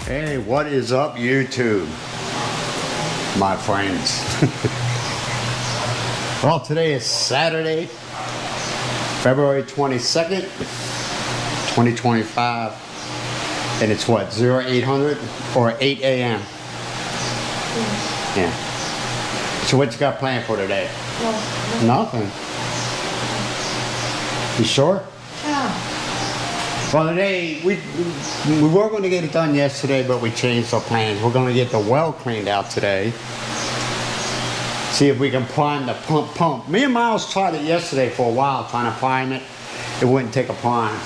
Hey, what is up, YouTube, my friends? Well, today is Saturday, February 22nd, 2025, and it's what, 0800 or 8 a.m.? Yeah. So what you got planned for today? No. Nothing. You sure? Yeah. Well, today, we were going to get it done yesterday, but we changed our plans. We're going to get the well cleaned out today. See if we can prime the pump. Me and Miles tried it yesterday for a while, trying to prime it. It wouldn't take a prime.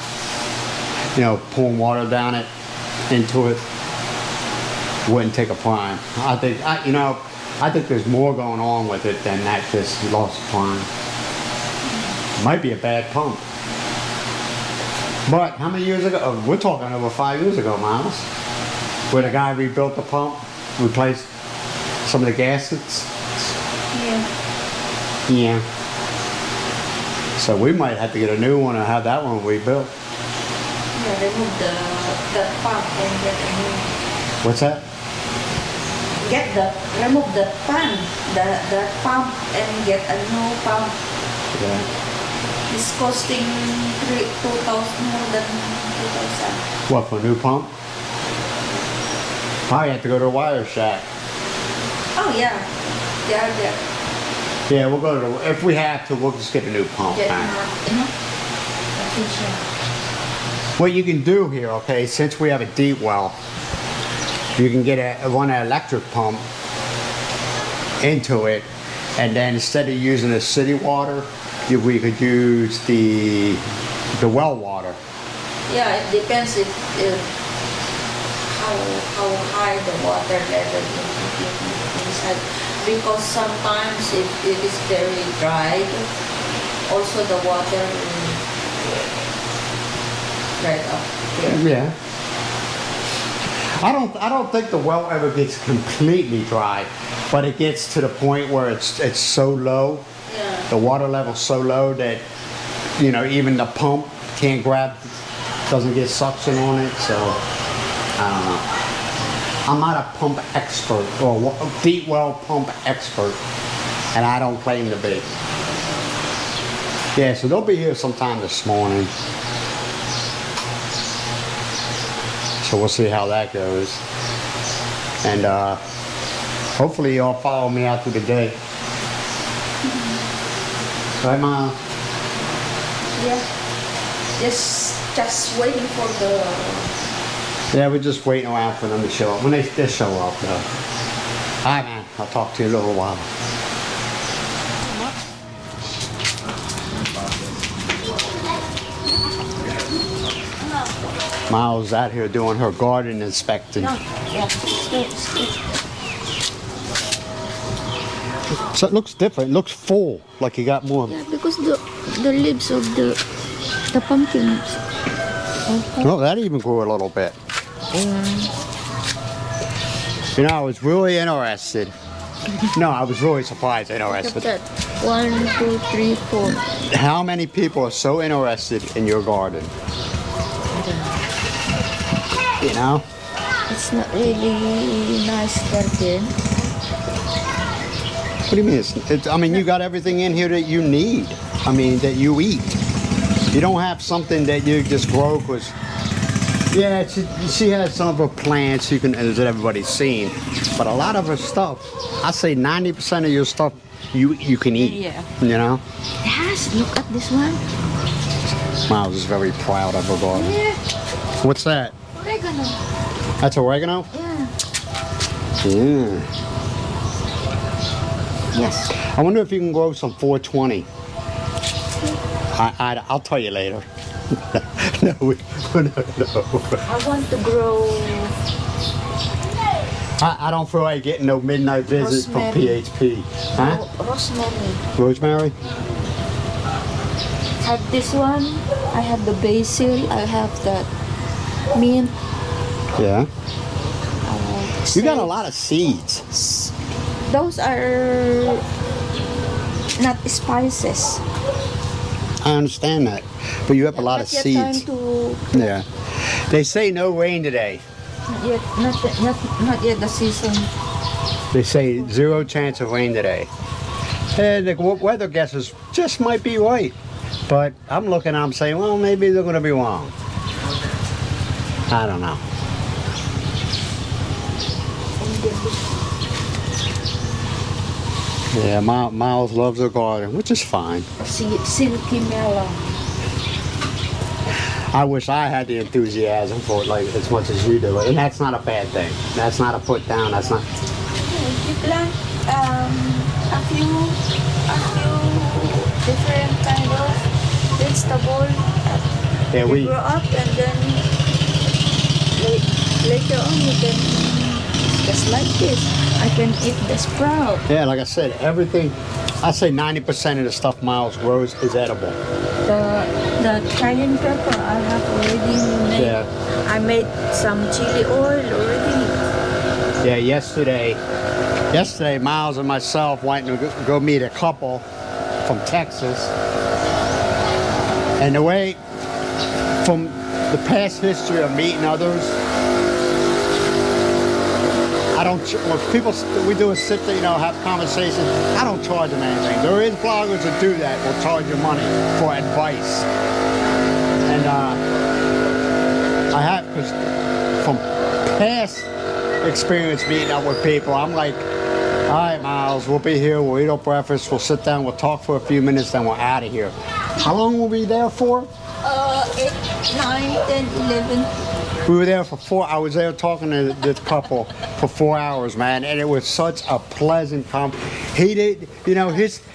You know, pouring water down it, into it. Wouldn't take a prime. I think there's more going on with it than that just lost prime. Might be a bad pump. But how many years ago? Oh, we're talking over 5 years ago, Miles. Where the guy rebuilt the pump, replaced some of the gaskets. Yeah. Yeah. So we might have to get a new one and have that one rebuilt. Yeah, remove the pump and get a new. What's that? Remove the pump, the pump and get a new pump. Yeah. It's costing 2,000 more than 2,000. What, for a new pump? Probably have to go to a wire shack. Oh yeah, they are there. Yeah, we'll go to if we have to, we'll just get a new pump. Get Man. more. What you can do here, okay, since we have a deep well, you can get one electric pump into it, and then instead of using the city water, we could use the well water. Yeah, it depends if how high the water level inside. Because sometimes if it is very dry, also the water will dry up here. Yeah. I don't think the well ever gets completely dry, but it gets to the point where it's so low. Yeah. The water level's so low that, you know, even the pump doesn't get suction on it, so I don't know. I'm not a pump expert, or a deep well pump expert, and I don't claim to be. Yeah, so they'll be here sometime this morning. So we'll see how that goes. And hopefully y'all follow me out through the day. Right, Mom? Yeah. Just waiting for the. Yeah, we're just waiting around for them to show up. When they show up, though. All right, man. I'll talk to you in a little while. Miles out here doing her garden inspection. No, yeah. So it looks different. It looks full, like you got more. Yeah, because the leaves of the pumpkins. No, that even grew a little bit. You know, I was really interested. No, I was really surprised and Look at interested. that. 1, 2, 3, 4. How many people are so interested in your garden? You know? It's not really nice garden. What do you mean? I mean, you got everything in here that you need. I mean, that you eat. You don't have something that you just grow because... Yeah, she has some of her plants you can, as everybody's seen. But a lot of her stuff, I say 90% of your stuff you can eat. Yeah. You know? Yes, look at this one. Miles is very proud of her garden. Yeah. What's that? Oregano. That's oregano? Yeah. Yeah. Yes. I wonder if you can grow some 420. I'll tell you later. No. I want to grow I don't feel like getting no midnight visits from Rosemary. PHP. Huh? rosemary. Rosemary? I have this one. I have the basil. I have that mint. Yeah. You got a sage. lot of seeds. Those are not spices. I understand that. But you have a lot of Not yet time seeds. to Yeah. They say no rain today. Not yet the season. They say 0 chance of rain today. And the weather guesses just might be right. But I'm looking, I'm saying, well, maybe they're going to be wrong. I don't know. Yeah, Miles loves the garden, which is fine. Silky melon. I wish I had the enthusiasm for it like as much as you do. And that's not a bad thing. That's not a put down. That's not. You plant a few different kind of vegetable. Yeah, They grow up and then later on you can just like this. I can eat the sprout. Yeah, like I said, everything. I say 90% of the stuff Miles grows is edible. The cayenne pepper I have already made. Yeah. I made some chili oil already. Yeah, yesterday, Miles and myself went to go meet a couple from Texas. And the way, from the past history of meeting others, I don't, when people, we do a sit there, have conversation, I don't charge them anything. There is bloggers that do that, will charge you money for advice. And I have, because from past experience meeting up with people, I'm like, all right, Miles, we'll be here, we'll eat our breakfast, we'll sit down, we'll talk for a few minutes, then we're out of here. How long were we there for? 8, 9, 10, 11. We were there for 4. I was there talking to this couple for 4 hours, man, and it was such a pleasant He did,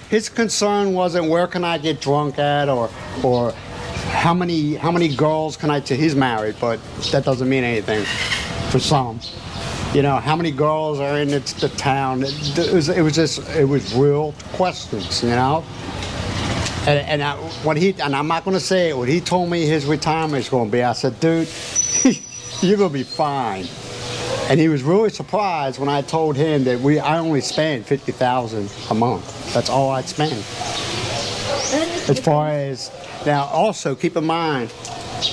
his concern wasn't where can I get drunk at or how many girls can I take. He's married, but that doesn't mean anything for some. How many girls are in the town? It was real questions, And I'm not going to say it, when he told me his retirement is going to be, I said, dude, you're going to be fine. And he was really surprised when I told him that I only spend $50,000 a month. That's all I'd spend. As far as, now also keep in mind,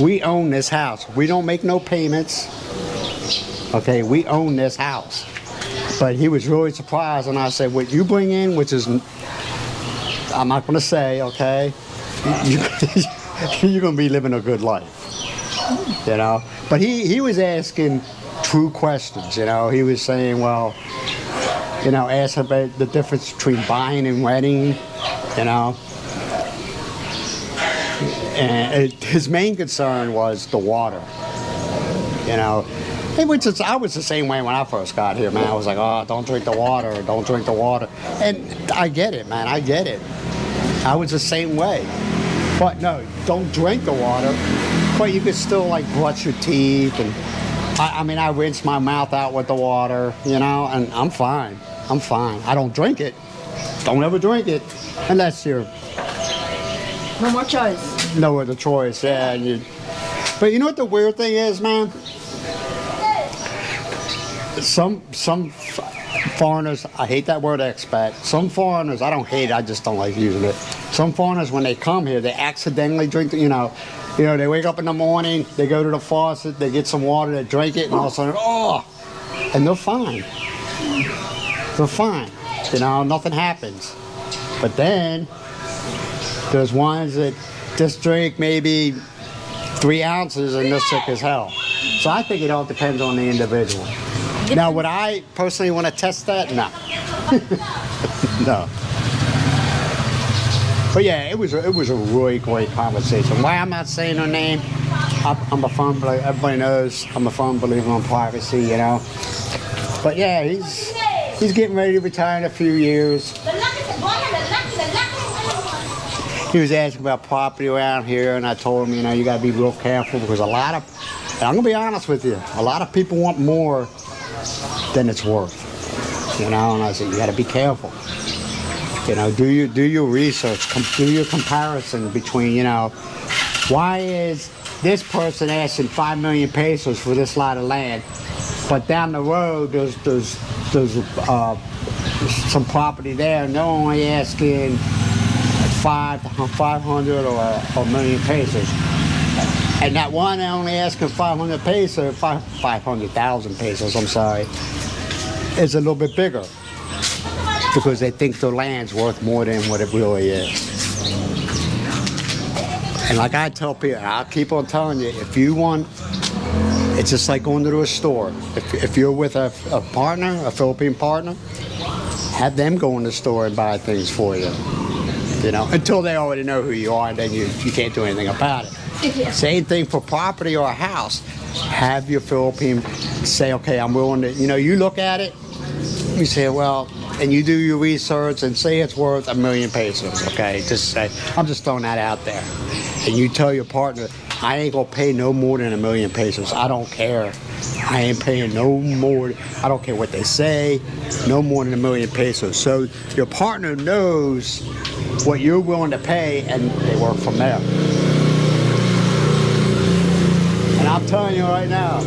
we own this house. We don't make no payments. Okay, we own this house. But he was really surprised when I said, what you bring in, which is, I'm not going to say, okay, you're going to be living a good life, But he was asking true questions, He was saying, well, ask about the difference between buying and renting, And his main concern was the water, I was the same way when I first got here, man. I was like, oh, don't drink the water, don't drink the water. And I get it, man, I get it. I was the same way. But no, don't drink the water, but you could still brush your teeth. And I rinse my mouth out with the water, and I'm fine. I don't drink it. Don't ever drink it unless you're... No more choice. No other choice, yeah. But you know what the weird thing is, man? Some foreigners, I hate that word expat. Some foreigners, I don't hate it, I just don't like using it. Some foreigners, when they come here, they accidentally drink, they wake up in the morning, they go to the faucet, they get some water, they drink it, and all of a sudden, and they're fine. They're fine. Nothing happens. But then, there's ones that just drink maybe 3 ounces and they're sick as hell. So I think it all depends on the individual. Now, would I personally want to test that? No. No. But yeah, it was a really great conversation. Why I'm not saying her name, I'm a firm believer, everybody knows I'm a firm believer in privacy, But yeah, he's getting ready to retire in a few years. He was asking about property around here, and I told him, you got to be real careful because and I'm going to be honest with you, a lot of people want more than it's worth, and I said, you got to be careful, do your research, do your comparison between, why is this person asking 5 million pesos for this lot of land, but down the road there's some property there and they're only asking 500 or a million pesos. And that one only asking 500 pesos, 500,000 pesos, I'm sorry, is a little bit bigger because they think the land's worth more than what it really is. And like I tell people, I'll keep on telling you, if you want, it's just like going to a store. If you're with a partner, a Philippine partner, have them go in the store and buy things for you. You know, until they already know who you are, and then you can't do anything about it. Yeah. Same thing for property or a house. Have your Philippine say, okay, I'm willing to, you know, you look at it, you say, well, and you do your research and say it's worth $1 million pesos, okay? Just say, I'm just throwing that out there. And you tell your partner, I ain't gonna pay no more than $1 million pesos. I don't care. I ain't paying no more. I don't care what they say, no more than $1 million pesos. So your partner knows what you're willing to pay, and they work from there. And I'm telling you right now,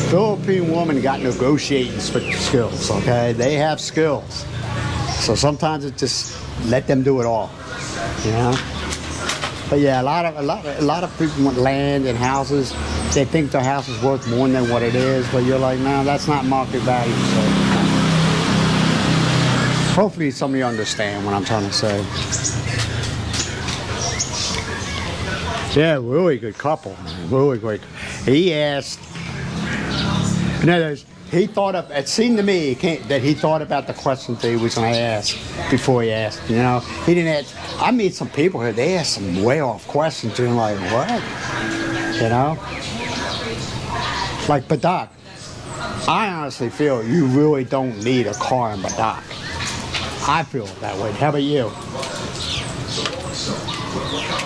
Philippine women got negotiating skills, okay? They have skills. So sometimes it just let them do it all, you know? But yeah, a lot of people want land and houses. They think their house is worth more than what it is, but you're like, no, that's not market value. So hopefully some of you understand what I'm trying to say. Yeah, really good couple, man. Really great. He asked, in other words, he thought of, it seemed to me that he thought about the questions that he was going to ask before he asked, you know. He didn't ask, I meet some people here, they ask some way off questions, and I'm like, what? You know? Like Badoc. I honestly feel you really don't need a car in Badoc. I feel that way. How about you?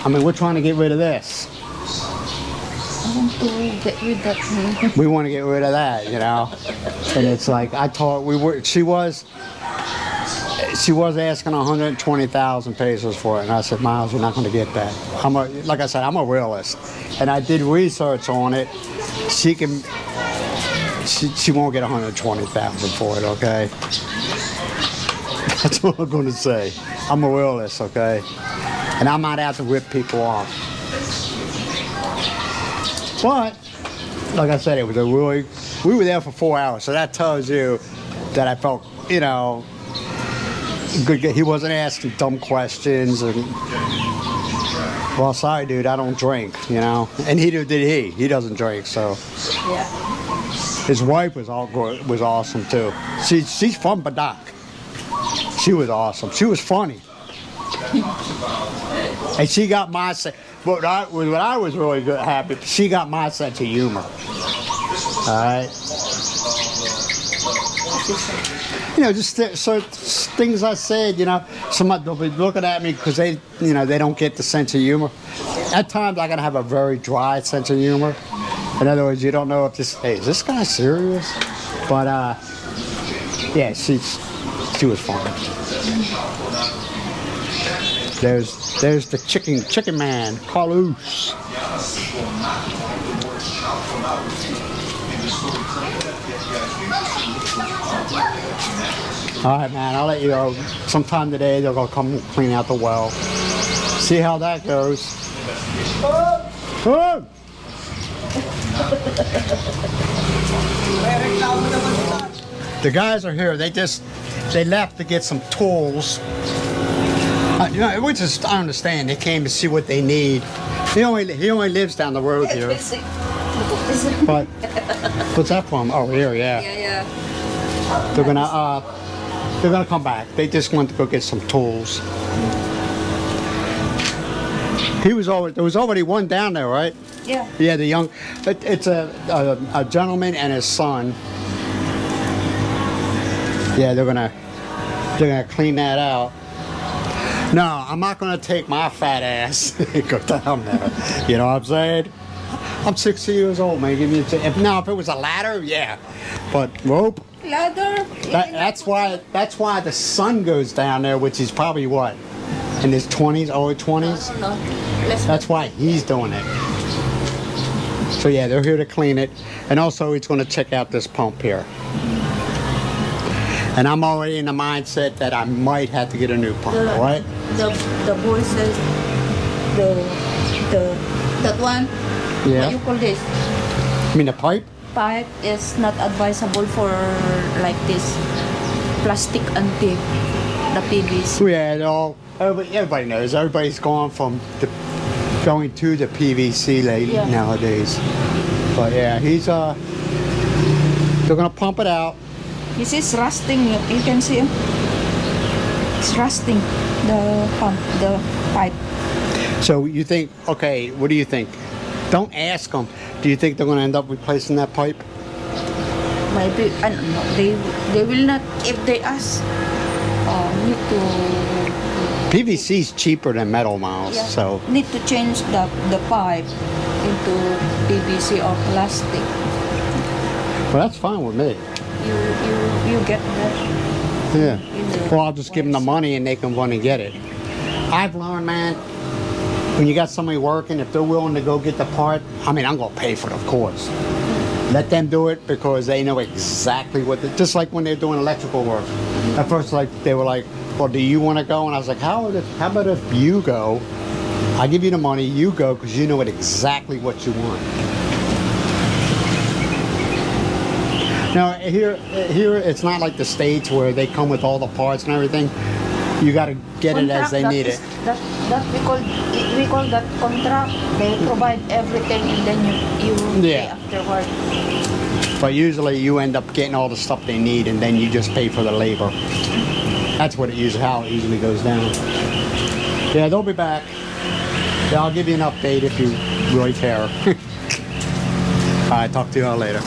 I mean, we're trying to get rid of this. I want to get rid of that. We want to get rid of that, you know. And it's like I told she was asking 120,000 pesos for it, and I said, Miles, you're not going to get that. Like I said, I'm a realist, and I did research on it. She won't get 120,000 for it, okay? That's what I'm going to say. I'm a realist, okay? And I'm not out to rip people off. But, like I said, it was a really, we were there for 4 hours, so that tells you that I felt, you know, good. He wasn't asking dumb questions, and, well, sorry, dude, I don't drink, you know, and neither did he. He doesn't drink, so. Yeah. His wife was awesome too. She's from Badoc. She was awesome. She was funny, and she got my sense. But what I was really happy, she got my sense of humor. All right. You know, just things I said. You know, somebody they'll be looking at me because they don't get the sense of humor. At times, I gotta have a very dry sense of humor. In other words, you don't know if is this guy serious? But yeah, she was fun. There's the chicken man, Carlos. All right, man, I'll let you go. Sometime today, they're gonna come clean out the well. See how that goes. Oh! The guys are here. They left to get some tools. You know, which is, I understand. They came to see what they need. He only lives down the road here. But what's that from? Oh, here, yeah. Yeah. They're gonna come back. They just went to go get some tools. There was already one down there, right? Yeah. Yeah, the young. It's a gentleman and his son. Yeah, they're gonna clean that out. No, I'm not gonna take my fat ass and go down there. You know what I'm saying? I'm 60 years old, man. Give me if it was a ladder, yeah. But rope. Ladder. That's why the son goes down there, which is probably what, in his 20s, early 20s. No. That's why he's doing it. So yeah, they're here to clean it, and also he's going to check out this pump here. And I'm already in the mindset that I might have to get a new pump, right? The boy says that one Yeah. What you call this? I mean the pipe? Pipe is not advisable for like this plastic antique, the PVC. Yeah, everybody knows. Everybody's going to the PVC Yeah. nowadays. But yeah, they're gonna pump it out. This is rusting. You can see it's rusting. The pump, the pipe. So you think, okay, what do you think? Don't ask them. Do you think they're gonna end up replacing that pipe? Maybe I don't know. They will not if they ask. Need to PVC is cheaper than metal, Miles. yeah, So need to change the pipe into PVC or plastic. well, that's fine with me. You get that. Yeah. in the Well, I'll just give them the money and they can run and get it. I've learned, man, when you got somebody working, if they're willing to go get the part, I mean, I'm gonna pay for it, of course. Let them do it because they know exactly just like when they're doing electrical work. At first, like they were like, well, do you want to go? And I was like, how about if you go? I give you the money, you go, because you know exactly what you want. Now here, it's not like the States where they come with all the parts and everything. You got to get it as they need it. That we call that contract. They provide everything and then you Yeah. pay afterward. But usually you end up getting all the stuff they need and then you just pay for the labor. That's how it usually goes down. Yeah, they'll be back. Yeah, I'll give you an update if you really care. All right, talk to you all later.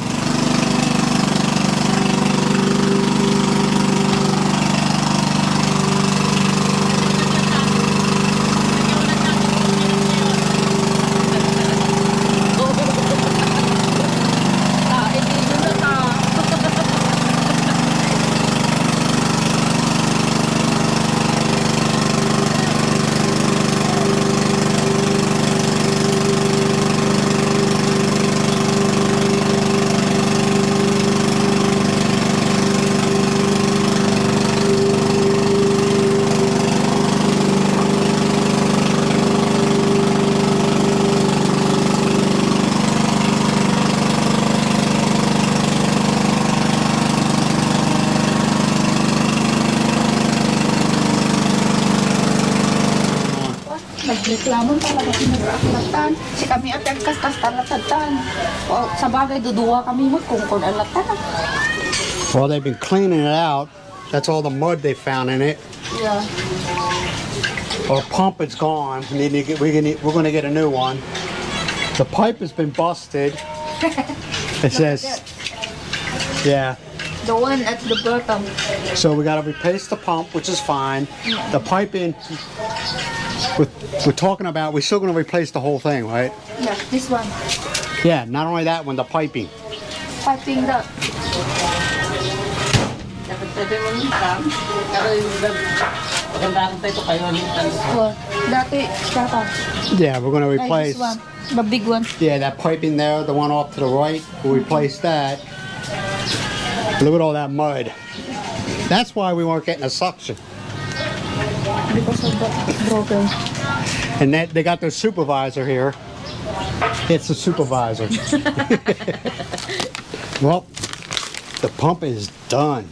Nagreklamo talaga sinag-aklatan. Si kami at kastas talatatan. O, sa bagay, duduwa kami mo kung alatan. Well, they've been cleaning it out. That's all the mud they found in it. Yeah. Our pump is gone. We're going to get a new one. The pipe has been busted. It says, yeah. The one at the bottom. So we got to replace the pump, which is fine. The piping, we're talking about, we're still going to replace the whole thing, right? Yeah, this one. Yeah, not only that one, the piping. Piping that. Well, dati. Yeah, we're going to Like replace. this one. The big one. Yeah, that piping there, the one off to the right, we'll replace that. Look at all that mud. That's why we weren't getting a suction. Because of the broken. And they got their supervisor here. It's the supervisor. Well, the pump is done.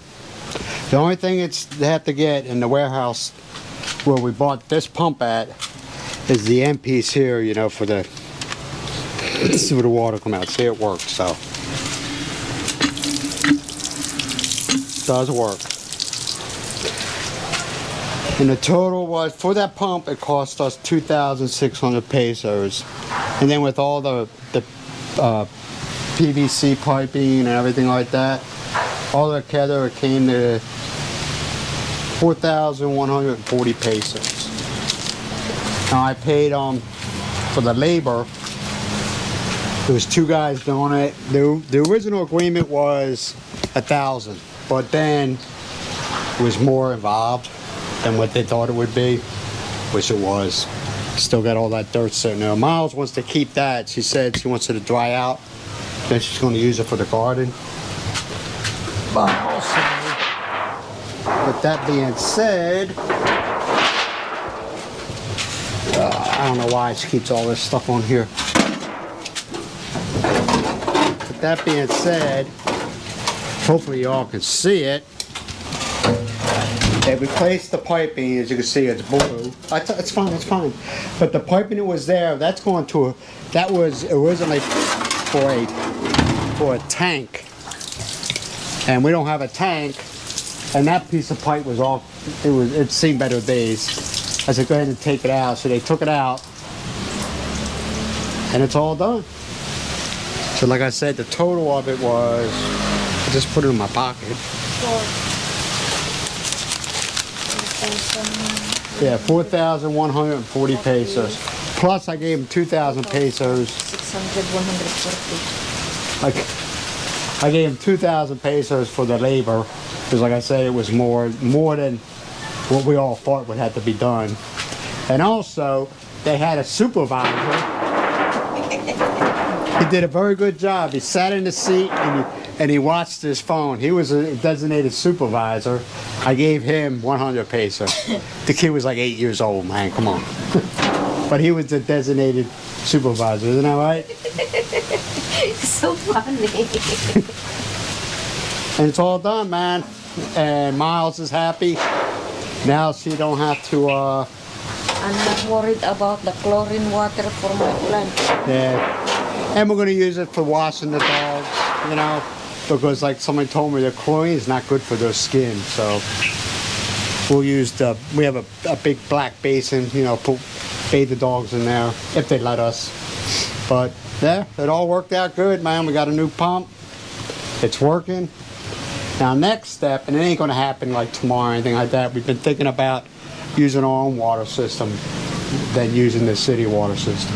The only thing they have to get in the warehouse where we bought this pump at is the end piece here, you know, for the, this is where the water come out. See, it works, so. Does work. And the total was, for that pump, it cost us 2,600 pesos. And then with all the PVC piping and everything like that, all together it came to 4,140 pesos. Now I paid for the labor. There was two guys doing it. The original agreement was 1,000, but then it was more involved than what they thought it would be, which it was. Still got all that dirt sitting there. Miles wants to keep that. She said she wants it to dry out. Then she's going to use it for the garden. But also, with that being said, I don't know why she keeps all this stuff on here. with that being said, hopefully y'all can see it. They replaced the piping, as you can see, it's blue. It's fine, it's fine. But the piping that was there, that's going to that was originally for a tank. And we don't have a tank. And that piece of pipe was all, it's seen better days. I said, go ahead and take it out. So they took it out. And it's all done. So like I said, the total of it was, I just put it in my pocket. Yeah, 4,140 pesos. Plus I gave him 2,000 pesos. 600, 140. I gave him 2,000 pesos for the labor. Because like I said, it was more than what we all thought would have to be done. And also, they had a supervisor. He did a very good job. He sat in the seat and he watched his phone. He was a designated supervisor. I gave him 100 pesos. The kid was like 8 years old, man. Come on. But he was the designated supervisor. Isn't that right? So funny. And it's all done, man. And Miles is happy. Now she don't have to, I'm not worried about the chlorine water for my plant. yeah. And we're going to use it for washing the dogs, you know, because like somebody told me, the chlorine is not good for their skin. So we'll use we have a big black basin, you know, bathe the dogs in there if they let us. But yeah, it all worked out good, man. We got a new pump. It's working. Now next step, and it ain't going to happen like tomorrow or anything like that. We've been thinking about using our own water system than using the city water system.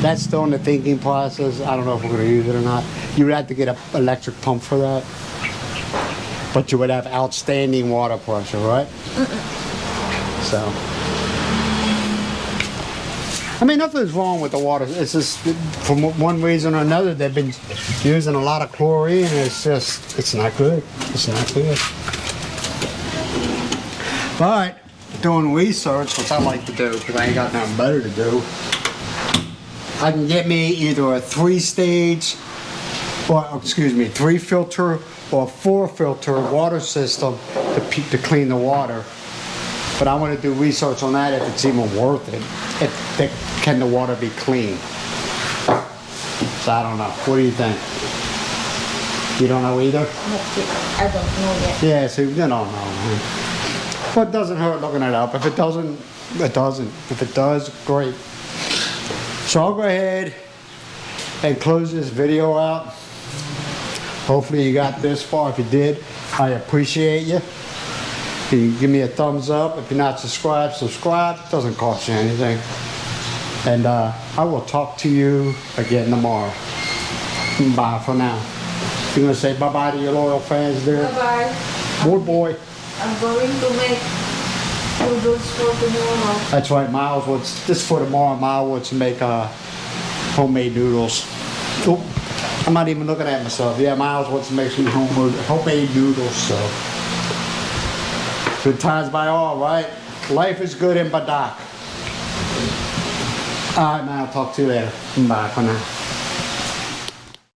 That's still in the thinking process. I don't know if we're going to use it or not. You would have to get an electric pump for that. But you would have outstanding water pressure, right? So, I mean, nothing's wrong with the water. It's just, for one reason or another, they've been using a lot of chlorine. And it's just, it's not good. It's not good. But, doing research, which I like to do, because I ain't got nothing better to do, I can get me either a 3-stage, or excuse me, 3-filter or 4-filter water system to clean the water. But I want to do research on that if it's even worth it. Can the water be clean? So I don't know. What do you think? You don't know either? I don't know yet. Yeah, so you don't know, man. But it doesn't hurt looking it up. If it doesn't, it doesn't. If it does, great. So I'll go ahead and close this video out. Hopefully you got this far. If you did, I appreciate you. You can give me a thumbs up. If you're not subscribed, subscribe. It doesn't cost you anything. And I will talk to you again tomorrow. Bye for now. You're going to say bye-bye to your loyal fans there? Bye-bye. Good boy. I'm going to make noodles for tomorrow. That's right, Miles wants, this for tomorrow, Miles wants to make homemade noodles. Oh, I'm not even looking at myself. Yeah, Miles wants to make some homemade noodles, so. Good times by all, right? Life is good in Badoc. All right, man, I'll talk to you later. Bye for now.